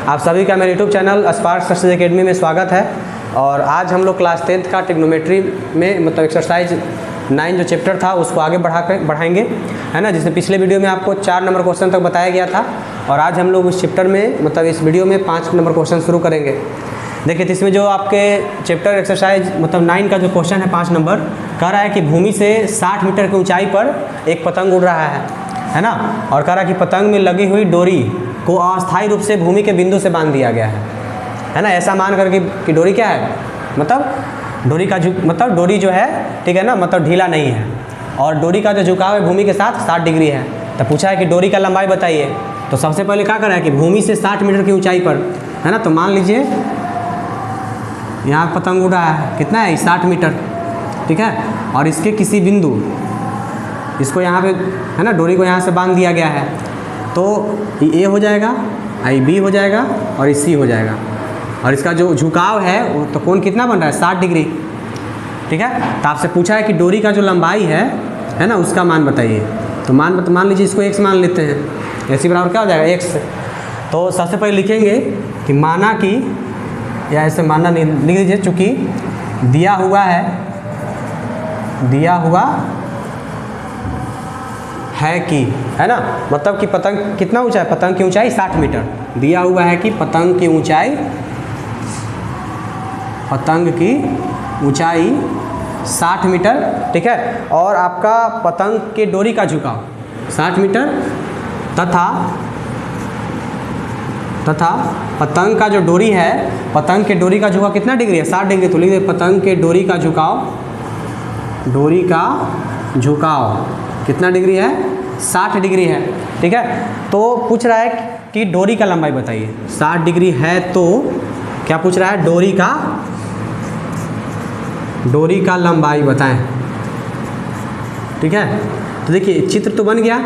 आप सभी का मेरे YouTube channel spark success academy में स्वागत है। और आज हम लोग क्लास 10th का ट्रिग्नोमेट्री में मतलब एक्सरसाइज 9 जो चैप्टर था उसको आगे बढ़ाएंगे, है ना, जिसमें पिछले वीडियो में आपको 4 नंबर क्वेश्चन तक बताया गया था। और आज हम लोग उस चैप्टर में मतलब इस वीडियो में 5 नंबर क्वेश्चन शुरू करेंगे। देखिए, तो इसमें जो आपके चैप्टर एक्सरसाइज मतलब 9 का जो क्वेश्चन है 5 नंबर, कह रहा है कि भूमि से 60 मीटर की ऊंचाई पर एक पतंग उड़ रहा है ना, और कह रहा है कि पतंग में लगी हुई डोरी को अस्थायी रूप से भूमि के बिंदु से बांध दिया गया है ना। ऐसा मान करके कि डोरी क्या है, मतलब डोरी का मतलब डोरी जो है, ठीक है ना, मतलब ढीला नहीं है, और डोरी का जो झुकाव है भूमि के साथ 60 डिग्री है। तो पूछा है कि डोरी का लंबाई बताइए। तो सबसे पहले क्या करा है कि भूमि से 60 मीटर की ऊंचाई पर, है ना, तो मान लीजिए यहाँ पतंग उड़ा है, कितना है 60 मीटर, ठीक है, और इसके किसी बिंदु, इसको यहाँ पे, है ना, डोरी को यहाँ से बांध दिया गया है। तो ये हो जाएगा, आई बी हो जाएगा और ये सी हो जाएगा, और इसका जो झुकाव है वो तो कोण कितना बन रहा है 60 डिग्री, ठीक है। तो आपसे पूछा है कि डोरी का जो लंबाई है ना, उसका मान बताइए। तो मान लीजिए इसको x मान लेते हैं, ऐसी बराबर क्या हो जाएगा x। तो सबसे पहले लिखेंगे कि माना कि, या ऐसे माना नहीं लिख दीजिए, चूँकि दिया हुआ है कि, है ना, मतलब कि पतंग कितना ऊंचा है, पतंग की ऊंचाई 60 मीटर दिया हुआ है कि पतंग की ऊंचाई 60 मीटर, ठीक है। और आपका पतंग के डोरी का झुकाव 60 मीटर तथा पतंग का जो डोरी है, पतंग के डोरी का झुकाव कितना डिग्री है 60 डिग्री। तो लिख दे पतंग के डोरी का झुकाव कितना डिग्री है 60 डिग्री है, ठीक है। तो पूछ रहा है कि डोरी का लंबाई बताइए। 60 डिग्री है तो क्या पूछ रहा है, डोरी का लंबाई बताएं, ठीक है। तो देखिए चित्र तो बन गया,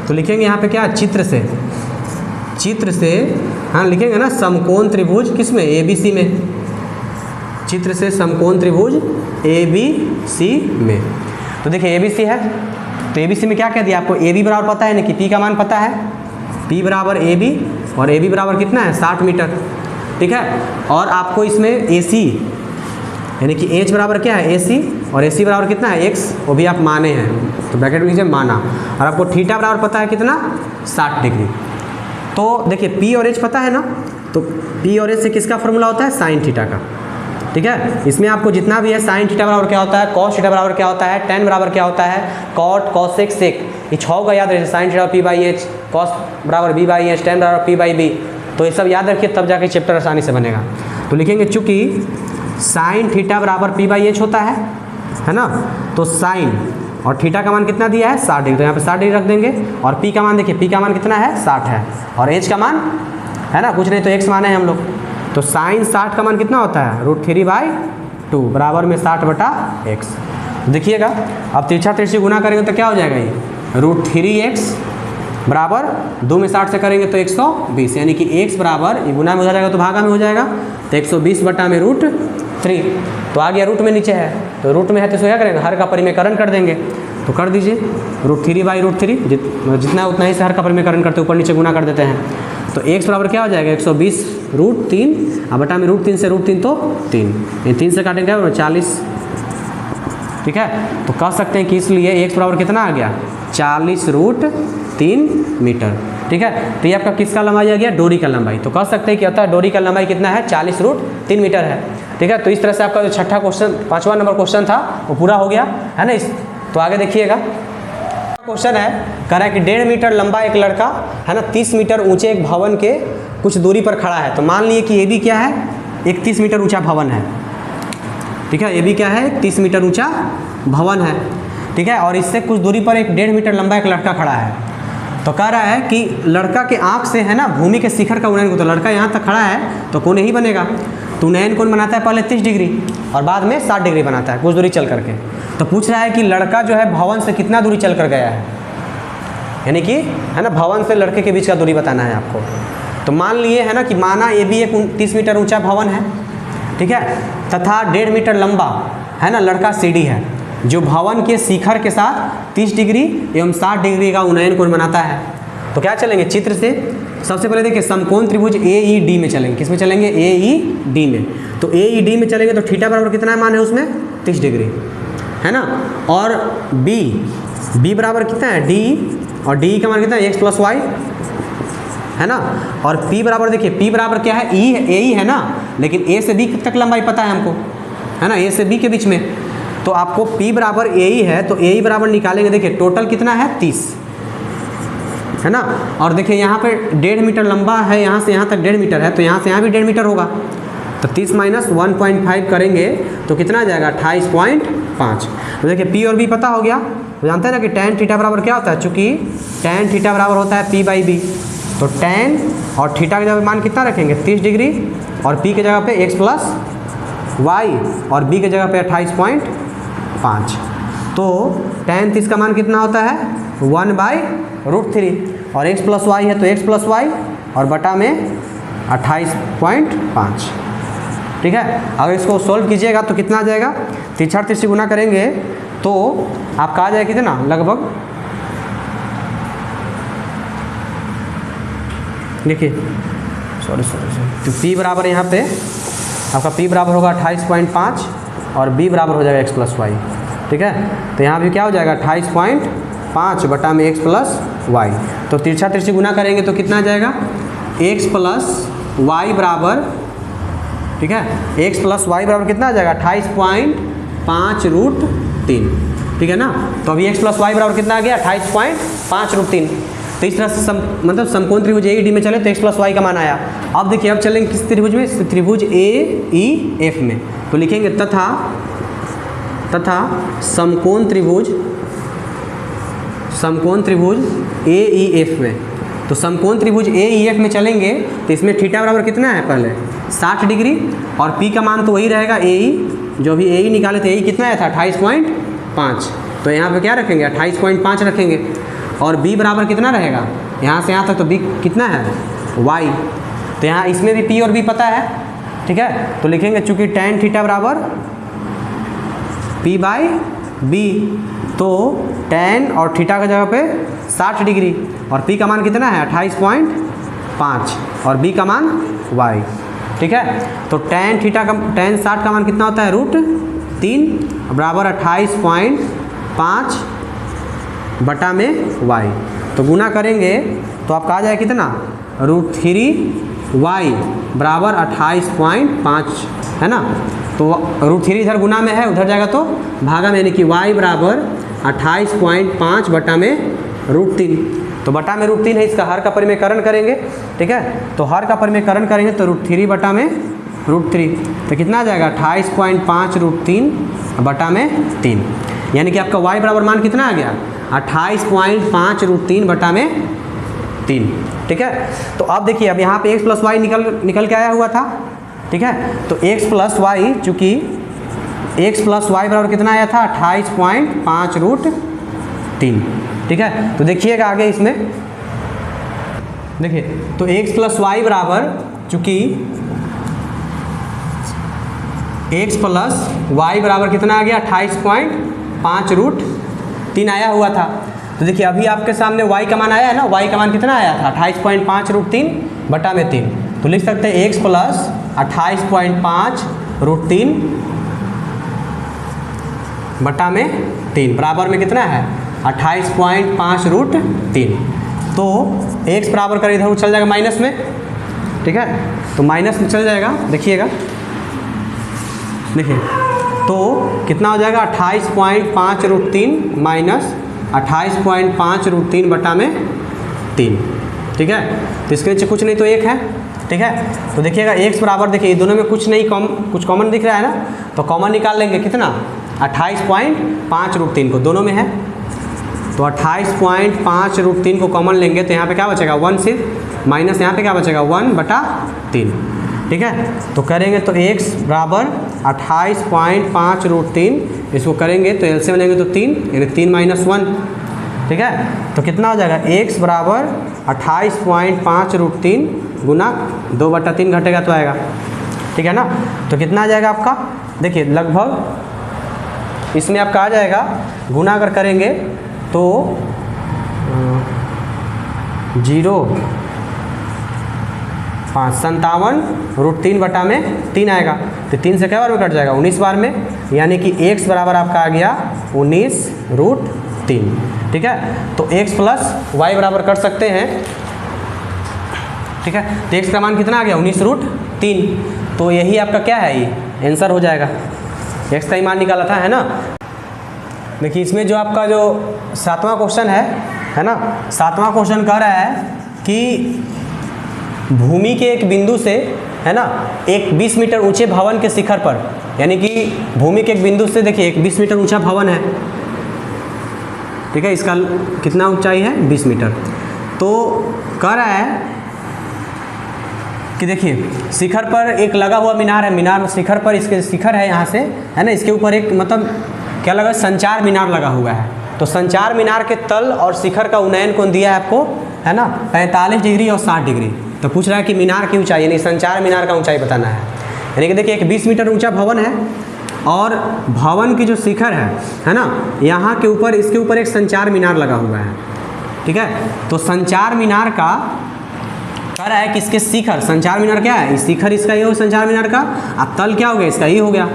तो लिखेंगे यहाँ पे क्या, चित्र से हाँ लिखेंगे ना, समकोण त्रिभुज किसमें, ABC में, चित्र से समकोण त्रिभुज ABC में। तो देखिए ABC है, तो ABC में क्या कह दिया आपको, AB बराबर पता है ना कि P का मान पता है, P बराबर AB, और AB बराबर कितना है 60 मीटर, ठीक है। और आपको इसमें AC यानी कि H बराबर क्या है AC, और AC बराबर कितना है x, वो भी आप माने हैं, तो ब्रैकेट में लीजिए माना। और आपको थीटा बराबर पता है कितना 60 डिग्री। तो देखिए P और H पता है ना, तो P और H से किसका फॉर्मूला होता है, साइन थीटा का, ठीक है। इसमें आपको जितना भी है, साइन थीटा बराबर क्या होता है, कॉस थीटा बराबर क्या होता है, टेन बराबर क्या होता है, कॉट कॉसेक सेक, ये 6 का याद रखिए, साइन थीटा P/H, कॉस बराबर B/H, टेन बराबर P/B। तो ये सब याद रखिए, तब जाके चैप्टर आसानी से बनेगा। तो लिखेंगे चूँकि साइन थीटा बराबर P/H होता है ना, तो साइन और थीटा का मान कितना दिया है 60 डिग्री, तो यहाँ पे 60 डिग्री रख देंगे। और P का मान देखिए, P का मान कितना है 60 है, और H का मान है ना, कुछ नहीं तो x माने हैं हम लोग। तो साइन 60 का मान कितना होता है √3/2 बराबर में 60/x। देखिएगा, अब तिरछा तिरछी गुना करेंगे तो क्या हो जाएगा, ये √3x बराबर 2 में 60 से करेंगे तो 120, यानी कि x बराबर, ये गुना में हो जाएगा तो भागा में हो जाएगा, तो 120/√3। तो आ गया, रूट में नीचे है, तो रूट में है तो इसको क्या करेंगे, हर का परिमेयकरण कर देंगे। तो कर दीजिए √3/√3, जितना उतना ही से हर का परिमेयकरण करते ऊपर नीचे गुना कर देते हैं। तो x बराबर क्या हो जाएगा 120√3, अब बटा में √3 से √3 तो 3, ये 3 से काटेंगे 40, ठीक है। तो कह सकते हैं कि इसलिए x बराबर कितना आ गया 40√3 मीटर, ठीक है। तो ये आपका किसका लंबाई आ गया, डोरी का लंबाई। तो कह सकते हैं कि अतः डोरी का लंबाई कितना है 40√3 मीटर है, ठीक है। तो इस तरह से आपका जो छठा क्वेश्चन 5वां नंबर क्वेश्चन था वो पूरा हो गया, है ना। तो आगे देखिएगा, क्वेश्चन है, कह रहा है कि 1.5 मीटर लंबा एक लड़का, है ना, 30 मीटर ऊंचे एक भवन के कुछ दूरी पर खड़ा है। तो मान लिए कि ये भी क्या है, एक 30 मीटर ऊंचा भवन है, ठीक है, ये भी क्या है 30 मीटर ऊंचा भवन है, ठीक है। और इससे कुछ दूरी पर एक 1.5 मीटर लंबा एक लड़का खड़ा है। तो कह रहा है कि लड़का के आँख से, है ना, भूमि के शिखर का उन्नयन, तो लड़का यहाँ तक खड़ा है तो कोण यही बनेगा। तो उन्नयन कोण बनाता है पहले 30 डिग्री और बाद में 60 डिग्री बनाता है कुछ दूरी चल करके। तो पूछ रहा है कि लड़का जो है भवन से कितना दूरी चल कर गया है, यानी कि, है ना, भवन से लड़के के बीच का दूरी बताना है आपको। तो मान लिए, है ना, कि माना ये भी एक 30 मीटर ऊंचा भवन है, ठीक है, तथा 1.5 मीटर लंबा, है ना, लड़का सीढ़ी है, जो भवन के शिखर के साथ 30 डिग्री एवं 60 डिग्री का उन्नयन कोण बनाता है। तो क्या चलेंगे चित्र से, सबसे पहले देखिए समकोण त्रिभुज AED में चलेंगे। किस में चलेंगे? AED में। तो AED में चलेंगे तो थीटा बराबर कितना मान है उसमें? 30 डिग्री है ना। और B बराबर कितना है? D, और D का मान कितना है? x प्लस वाई है ना। और P बराबर देखिए, P बराबर क्या है? AE है ना, लेकिन A से B तक लंबाई पता है हमको, है ना, A से B के बीच में। तो आपको P बराबर AE है, तो AE बराबर निकालेंगे। देखिए टोटल कितना है? 30 है ना। और देखिए यहाँ पे 1.5 मीटर लंबा है, यहाँ से यहाँ तक 1.5 मीटर है, तो यहाँ से यहाँ भी 1.5 मीटर होगा। तो 30 माइनस 1.5 करेंगे तो कितना आ जाएगा? 28.5। तो देखिए P और B पता हो गया। तो जानते हैं ना कि tan थीटा बराबर क्या होता है? चूँकि tan थीटा बराबर होता है P/B, तो tan और थीटा के जगह मान कितना रखेंगे? 30 डिग्री, और P के जगह पे x प्लस वाई, और B के जगह पे 28.5। तो tan 30 का मान कितना होता है? 1/√3, और x प्लस वाई है तो x प्लस वाई, और बटा में 28.5। ठीक है। अगर इसको सोल्व कीजिएगा तो कितना आ जाएगा? 3 से गुना करेंगे तो आपका आ जाएगा कितना? लगभग देखिए सॉरी तो P बराबर यहाँ पे आपका P बराबर होगा 28.5, और B बराबर हो जाएगा x प्लस वाई। ठीक है। तो यहाँ भी क्या हो जाएगा? 28.5 बटा में x प्लस वाई। तो 3 गुना करेंगे तो कितना आ जाएगा? x प्लस वाई बराबर, ठीक है, x प्लस वाई बराबर कितना आ जाएगा? 28.5√3। ठीक है ना। तो अभी x प्लस वाई बराबर कितना आ गया? 28.5√3। तो इस तरह से मतलब समकोण त्रिभुज AED में चले तो x प्लस वाई का मान आया। अब देखिए अब चलेंगे किस त्रिभुज में? त्रिभुज AEF में। तो लिखेंगे तथा समकोण त्रिभुज AEF में। तो समकोण त्रिभुज AEF में चलेंगे तो इसमें थीटा बराबर कितना है? पहले 60 डिग्री, और P का मान तो वही रहेगा AE, जो भी AE निकाले थे AE कितना आया था? 28.5। तो यहाँ पे क्या रखेंगे? 28.5 रखेंगे। और B बराबर कितना रहेगा? यहाँ से यहाँ तक तो B कितना है? Y। तो यहाँ इसमें भी P और B पता है। ठीक है। तो लिखेंगे चूँकि tan थीटा बराबर P/B, तो tan और थीटा की जगह पे 60 डिग्री, और P का मान कितना है? 28.5, और B का मान Y। ठीक है। तो tan 60 का मान कितना होता है? √3 बराबर 28.5 बटा में y। तो गुना करेंगे तो आपका आ जाएगा कितना? √3y बराबर 28.5 है ना। तो √3 इधर गुना में है, उधर जाएगा तो भागा में, यानी कि y बराबर 28.5 बटा में √3। तो बटा में √3 है, इसका हर का परिमेयकरण करेंगे। ठीक है। तो हर का परिमेयकरण करेंगे तो √3 बटा में √3, तो कितना आ जाएगा? 28.5 √3 बटा में 3, यानी कि आपका y बराबर मान कितना आ गया? 28.5 √3 बटा में 3। ठीक है। तो अब देखिए अब यहाँ पे x प्लस वाई निकल के आया हुआ था। ठीक है। तो x प्लस वाई, चूँकि x प्लस वाई बराबर कितना आया था? 28.5 √3। ठीक है। तो देखिएगा आगे इसमें देखिए, तो x प्लस वाई बराबर, चूँकि x प्लस वाई बराबर कितना आ गया? 28.5 √3 आया हुआ था। तो देखिए अभी आपके सामने y का मान आया है ना, y का मान कितना आया था? 28.5 √3 बटा में 3। तो लिख सकते हैं x प्लस 28.5 √3 बटा में 3 बराबर में कितना है? 28.5 √3। तो x बराबर कर इधर चल जाएगा माइनस में। ठीक है। तो माइनस में चल जाएगा, देखिएगा देखिए, तो कितना हो जाएगा? 28.5 √3 माइनस 28.5 √3 बटा में 3। ठीक है। तो इसके नीचे कुछ नहीं तो 1 है। ठीक है। तो देखिएगा x बराबर, देखिए ये दोनों में कुछ नहीं, कुछ कॉमन दिख रहा है ना, तो कॉमन निकाल लेंगे कितना? 28.5 √3 को दोनों में है, तो 28.5 √3 को कॉमन लेंगे तो यहाँ पे क्या बचेगा? 1 सिर्फ, माइनस यहाँ पे क्या बचेगा? 1 बटा 3। ठीक है। तो करेंगे तो x बराबर 28.5 √3, इसको करेंगे तो एलसीएम लेंगे तो 3, यानी 3 माइनस 1। ठीक है। तो कितना हो जाएगा? x बराबर 28.5 √3 गुना 2 बटा 3 घटेगा तो आएगा। ठीक है ना। तो कितना आ जाएगा आपका? देखिए लगभग इसमें आपका आ जाएगा, गुना अगर करेंगे तो 0.5 57√3/3 आएगा। तो 3 से क्या बार में कट जाएगा? 19 बार में, यानी कि x बराबर आपका आ गया 19√3। ठीक है, तो x प्लस वाई बराबर कर सकते हैं। ठीक है, तो x का मान कितना आ गया? 19√3। तो यही आपका क्या है? ये आंसर हो जाएगा। x का ही मान निकाला था, है ना। देखिए इसमें जो आपका जो 7वां क्वेश्चन है ना, 7वां क्वेश्चन कह रहा है कि भूमि के एक बिंदु से, है ना, एक 20 मीटर ऊंचे भवन के शिखर पर, यानी कि भूमि के एक बिंदु से देखिए एक 20 मीटर ऊंचा भवन है। ठीक है, इसका कितना ऊंचाई है? 20 मीटर। तो कह रहा है कि देखिए शिखर पर एक लगा हुआ मीनार है, मीनार शिखर पर, इसके शिखर है यहाँ से, है ना, इसके ऊपर एक मतलब क्या लगा? संचार मीनार लगा हुआ है। तो संचार मीनार के तल और शिखर का उन्नयन कोण दिया है आपको, है ना, 45 डिग्री और 60 डिग्री। तो पूछ रहा है कि मीनार की ऊंचाई, यानी संचार मीनार का ऊंचाई बताना है। यानी कि देखिए एक 20 मीटर ऊंचा भवन है और भवन की जो शिखर है ना, यहाँ के ऊपर, इसके ऊपर एक संचार मीनार लगा हुआ है। ठीक है, तो संचार मीनार का कह रहा है कि इसके शिखर, संचार मीनार क्या है? इस शिखर इसका ये हो संचार मीनार का, अब तल क्या हो गया? इसका ये हो गया।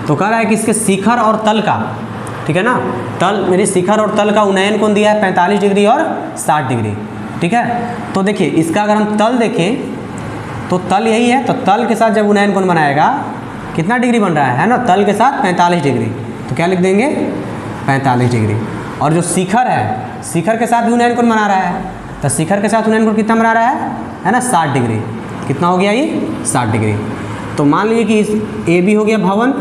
तो कह रहा है कि इसके शिखर और तल का, ठीक है ना, तल मेरे शिखर और तल का उन्नयन कोण दिया है 45 डिग्री और 60 डिग्री। ठीक है, तो देखिए इसका अगर हम तल देखें तो तल यही है, तो तल के साथ जब उन्नयन कोण बनाएगा कितना डिग्री बन रहा है ना, तल के साथ 45 डिग्री। तो क्या लिख देंगे? 45 डिग्री। और जो शिखर है, शिखर के साथ भी उन्नयन कोण बना रहा है, तो शिखर के साथ उन्नयन कोण कितना बना रहा है ना, 60 डिग्री। कितना हो गया ये? 60 डिग्री। तो मान लीजिए कि इस ए बी हो गया भवन,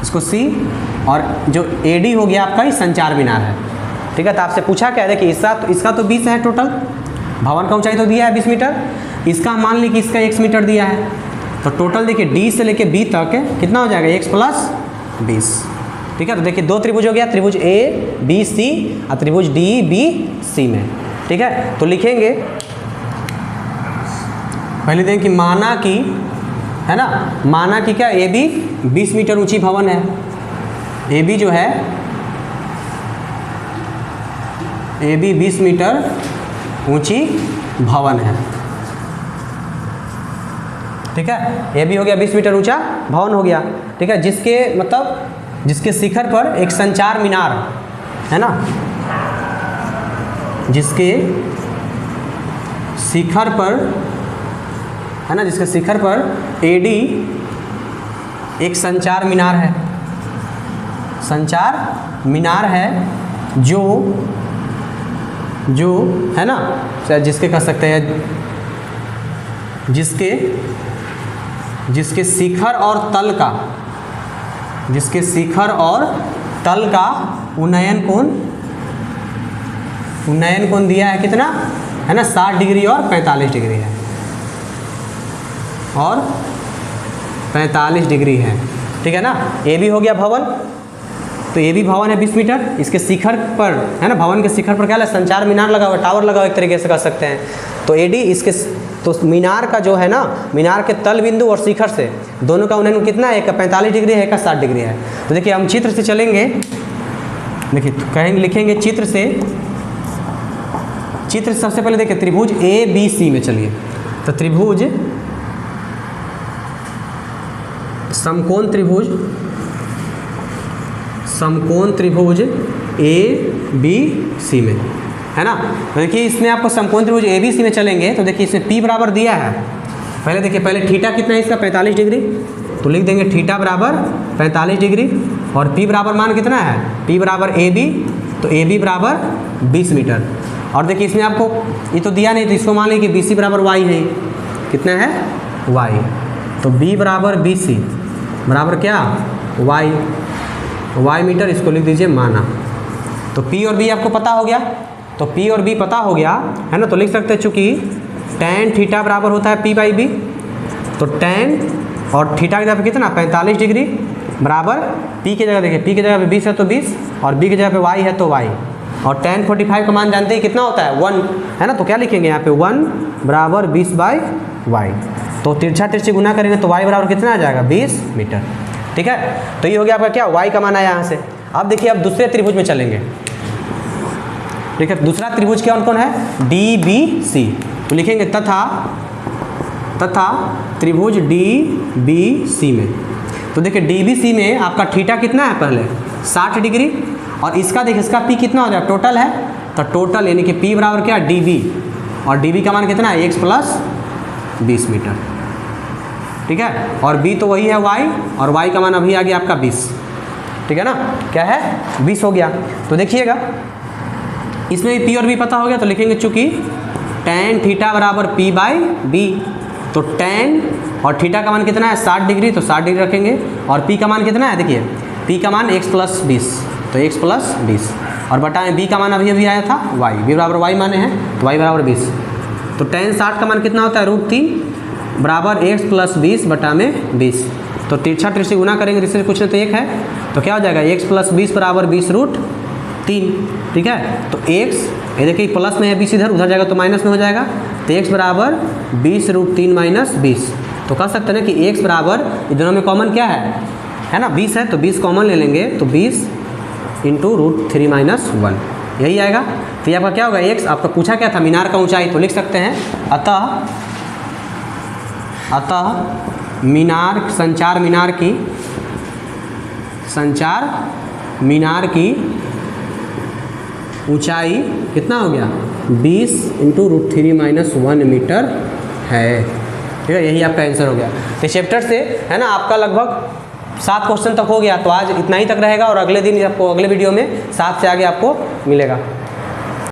इसको सी, और जो ए डी हो गया आपका ये संचार मीनार है। ठीक है, तो आपसे पूछा क्या है? देखिए इसका तो 20 है टोटल, भवन का ऊंचाई तो दिया है 20 मीटर, इसका मान लीजिए कि इसका 1 मीटर दिया है। तो टोटल देखिए डी से लेके बी तक कितना हो जाएगा? x plus 20। ठीक है, तो देखिए दो त्रिभुज हो गया, त्रिभुज ए बी सी और त्रिभुज डी बी सी में। ठीक है, तो लिखेंगे पहले देखें कि माना कि, है ना, माना कि क्या ए बी 20 मीटर ऊंची भवन है। ए बी जो है, ए बी 20 मीटर ऊंची भवन है। ठीक है, ए बी हो गया 20 मीटर ऊंचा भवन हो गया। ठीक है, जिसके मतलब जिसके शिखर पर एक संचार मीनार, है ना, जिसके शिखर पर, है ना, जिसके शिखर पर एडी एक संचार मीनार है, संचार मीनार है जो है ना, जिसके कह सकते हैं, जिसके शिखर और तल का, जिसके शिखर और तल का उन्नयन कोण दिया है कितना, है ना, 60 डिग्री और 45 डिग्री है, और 45 डिग्री है। ठीक है ना, ए बी हो गया भवन, तो ए बी भवन है 20 मीटर, इसके शिखर पर, है ना, भवन के शिखर पर क्या है? संचार मीनार लगा हुआ, टावर लगा हुआ, एक तरीके से कह सकते हैं। तो ए डी इसके, तो मीनार का जो है ना, मीनार के तल बिंदु और शिखर से दोनों का उन्नयन कितना है? एक का 45 डिग्री है, एक का 60 डिग्री है। तो देखिए हम चित्र से चलेंगे, देखिए तो कहेंगे, लिखेंगे चित्र से सबसे पहले देखिए त्रिभुज ए बी सी में चलिए। तो त्रिभुज, समकोण त्रिभुज ए बी सी में, है ना। तो देखिए इसमें आपको समकोण त्रिभुज ए बी सी में चलेंगे, तो देखिए इसमें P बराबर दिया है। पहले देखिए, पहले थीटा कितना है इसका? 45 डिग्री। तो लिख देंगे थीटा बराबर 45 डिग्री, और P बराबर मान कितना है? P बराबर ए बी, तो ए बी बराबर 20 मीटर। और देखिए इसमें आपको ये तो दिया नहीं, तो इसको मान लीजिए कि BC बराबर वाई है, कितना है? वाई। तो B बराबर BC बराबर क्या? वाई मीटर, इसको लिख दीजिए माना। तो P और B आपको पता हो गया, तो P और B पता हो गया, है ना। तो लिख सकते हैं चूँकि tan थीटा बराबर होता है P बाई बी, तो tan और थीटा की जगह पे कितना? 45 डिग्री बराबर P की जगह, देखिए P की जगह पे 20 है तो 20, और B की जगह पे Y है तो Y, और tan 45 का मान जानते हैं कितना होता है? 1, है ना। तो क्या लिखेंगे यहाँ पे? 1 बराबर 20 बाई वाई। तो तिरछा तिरछी गुना करेंगे तो y बराबर कितना आ जाएगा? 20 मीटर। ठीक है, तो ये हो गया आपका क्या? y का मान आया यहाँ से। अब देखिए, अब दूसरे त्रिभुज में चलेंगे। ठीक है। दूसरा त्रिभुज कौन कौन है, डी बी सी, तो लिखेंगे तथा त्रिभुज डी बी सी में, तो देखिए डी बी सी में आपका थीटा कितना है पहले 60 डिग्री, और इसका देखिए इसका पी कितना हो जाए टोटल है, तो टोटल यानी कि पी बराबर क्या डी बी, और डी बी का मान कितना है x प्लस 20 मीटर, ठीक है। और b तो वही है y, और y का मान अभी आ गया आपका 20, ठीक है ना, क्या है 20 हो गया। तो देखिएगा इसमें भी p और b पता हो गया, तो लिखेंगे चूँकि tan थीटा बराबर p बाई बी, तो tan और थीटा का मान कितना है 60 डिग्री, तो 60 डिग्री रखेंगे, और p का मान कितना है देखिए p का मान x प्लस 20, तो x प्लस 20, और बटा में b का मान अभी अभी आया था y, b बराबर y माने हैं, तो y बराबर 20, तो tan 60 का मान कितना होता है √3 बराबर x प्लस 20 बटा में 20, तो तिरछा तिरछी गुना करेंगे, जिससे कुछ नहीं तो एक है, तो क्या हो जाएगा x प्लस 20 बराबर 20√3, ठीक है। तो x ये देखिए प्लस में है 20 इधर, उधर जाएगा तो माइनस में हो जाएगा, तो x बराबर 20√3 माइनस 20, तो कह सकते हैं ना कि x बराबर ये दोनों में कॉमन क्या है ना 20 है, तो 20 कॉमन ले लेंगे, तो 20 इंटू √3 माइनस 1 यही आएगा। तो ये आपका क्या होगा x, आपका पूछा क्या था मीनार का ऊंचाई, तो लिख सकते हैं अतः मीनार संचार मीनार की ऊंचाई कितना हो गया 20 इंटू √3 माइनस 1 मीटर है, ठीक है। यही आपका आंसर हो गया। तो चैप्टर से है ना आपका लगभग 7 क्वेश्चन तक हो गया, तो आज इतना ही तक रहेगा, और अगले दिन आपको अगले वीडियो में 7 से आगे आपको मिलेगा।